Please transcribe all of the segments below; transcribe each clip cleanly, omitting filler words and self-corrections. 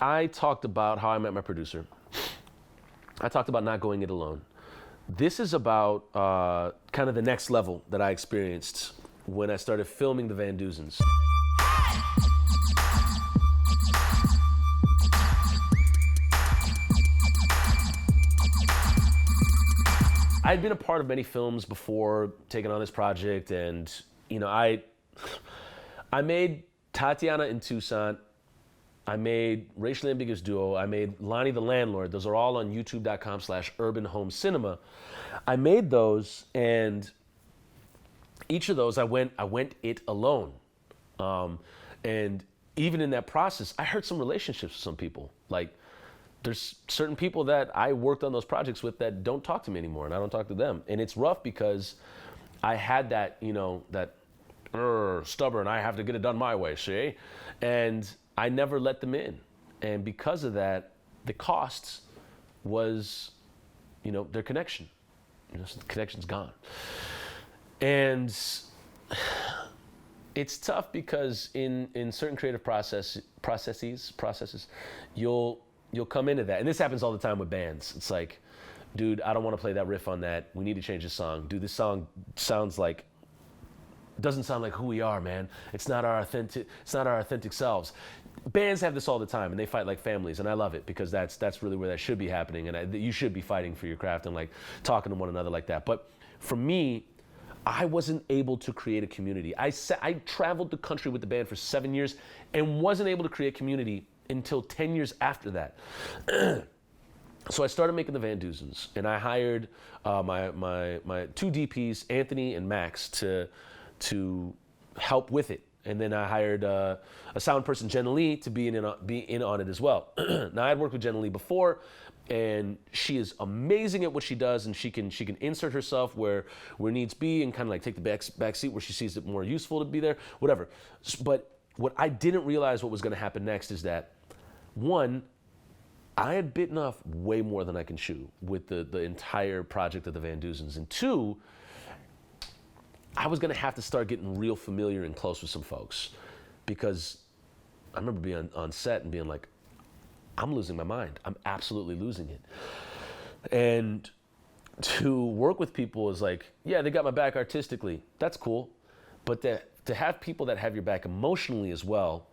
I talked about how I met my producer. I talked about not going it alone. This is about kind of the next level that I experienced when I started filming the Van Duzens. I'd been a part of many films before taking on this project, and I made Tatiana in Tucson. I made Racially Ambiguous Duo. I made Lonnie the Landlord. Those are all on youtube.com/Urban Home Cinema. I made those, and each of those I went it alone. And even in that process, I hurt some relationships with some people. Like, there's certain people that I worked on those projects with that don't talk to me anymore, and I don't talk to them. And it's rough because I had that, stubborn, I have to get it done my way, see? And I never let them in. And because of that, the costs was, their connection. So the connection's gone. And it's tough because in certain creative processes, you'll come into that. And this happens all the time with bands. It's like, dude, I don't want to play that riff on that. We need to change this song. Dude, this song doesn't sound like who we are, man. It's not our authentic selves. Bands have this all the time, and they fight like families, and I love it because that's really where that should be happening, and you should be fighting for your craft and like talking to one another like that. But for me, I wasn't able to create a community. I traveled the country with the band for 7 years and wasn't able to create community until 10 years after that. So I started making the Van Duzens, and I hired my two DPs, Anthony and Max, to help with it. And then I hired a sound person, Jenna Lee, to be in on it as well. Now, I had worked with Jenna Lee before, and she is amazing at what she does, and she can insert herself where needs be and kind of like take the back seat where she sees it more useful to be there, whatever. But what I didn't realize what was going to happen next is that, one, I had bitten off way more than I can chew with the entire project of the Van Duzens, and two, I was gonna have to start getting real familiar and close with some folks, because I remember being on set and being like, I'm losing my mind. I'm absolutely losing it. And to work with people is like, yeah, they got my back artistically. That's cool. But to have people that have your back emotionally as well,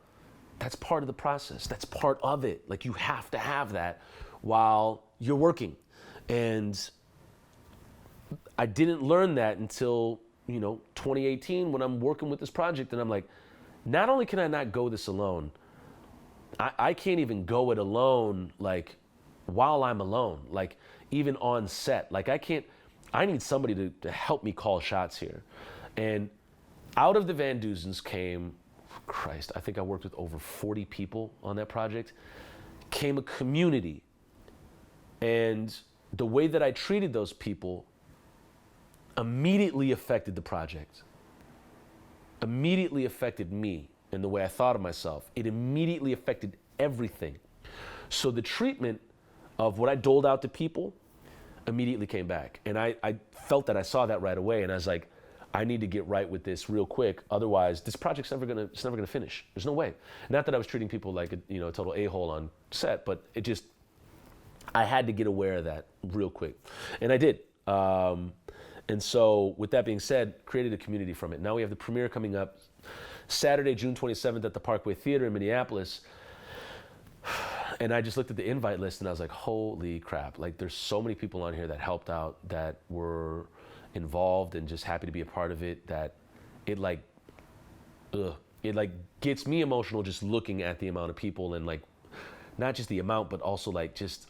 that's part of the process. That's part of it. Like, you have to have that while you're working. And I didn't learn that until 2018 when I'm working with this project, and I'm like, not only can I not go this alone, I can't even go it alone, like, while I'm alone, like, even on set. Like, I need somebody to help me call shots here. And out of the Van Duzens came, Christ, I think I worked with over 40 people on that project, came a community. And the way that I treated those people immediately affected the project, immediately affected me and the way I thought of myself. It immediately affected everything. So the treatment of what I doled out to people immediately came back. And I felt that, I saw that right away, and I was like, I need to get right with this real quick. Otherwise, this project's never gonna finish. There's no way. Not that I was treating people like a total a-hole on set, but I had to get aware of that real quick. And I did. And so, with that being said, created a community from it. Now we have the premiere coming up Saturday, June 27th at the Parkway Theater in Minneapolis. And I just looked at the invite list and I was like, holy crap. Like, there's so many people on here that helped out, that were involved and just happy to be a part of it, that it gets me emotional just looking at the amount of people, and like, not just the amount, but also like just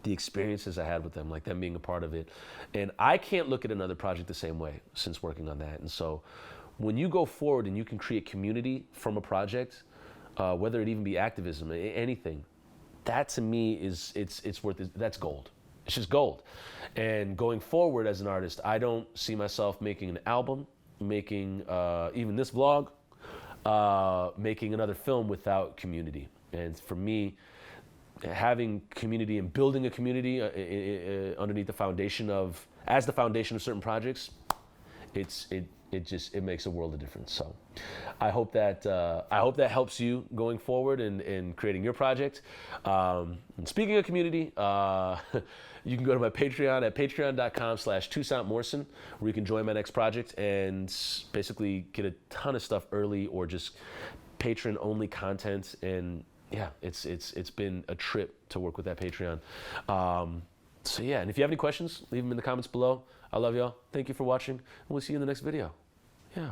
the experiences I had with them, like them being a part of it. And I can't look at another project the same way since working on that. And so when you go forward and you can create community from a project, whether it even be activism, anything, that to me is, it's worth it. That's gold. It's just gold. And going forward as an artist, I don't see myself making an album, making even this vlog, making another film without community. And for me, having community and building a community underneath the foundation of certain projects, it makes a world of difference. So I hope that helps you going forward in creating your project. And speaking of community, you can go to my Patreon at patreon.com/ToussaintMorrison, where you can join my next project and basically get a ton of stuff early or just patron only content. And yeah, it's been a trip to work with that Patreon. So yeah, and if you have any questions, leave them in the comments below. I love y'all. Thank you for watching, and we'll see you in the next video. Yeah.